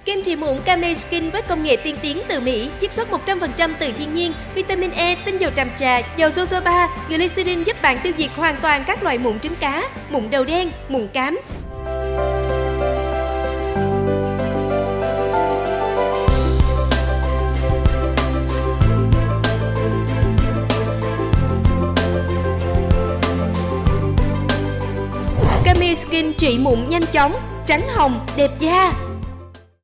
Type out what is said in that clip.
Kem trị mụn Kame Skin với công nghệ tiên tiến từ Mỹ, chiết xuất 100% từ thiên nhiên, vitamin E, tinh dầu tràm trà, dầu jojoba, glycerin giúp bạn tiêu diệt hoàn toàn các loại mụn trứng cá, mụn đầu đen, mụn cám. Kame Skin trị mụn nhanh chóng, trắng hồng, đẹp da.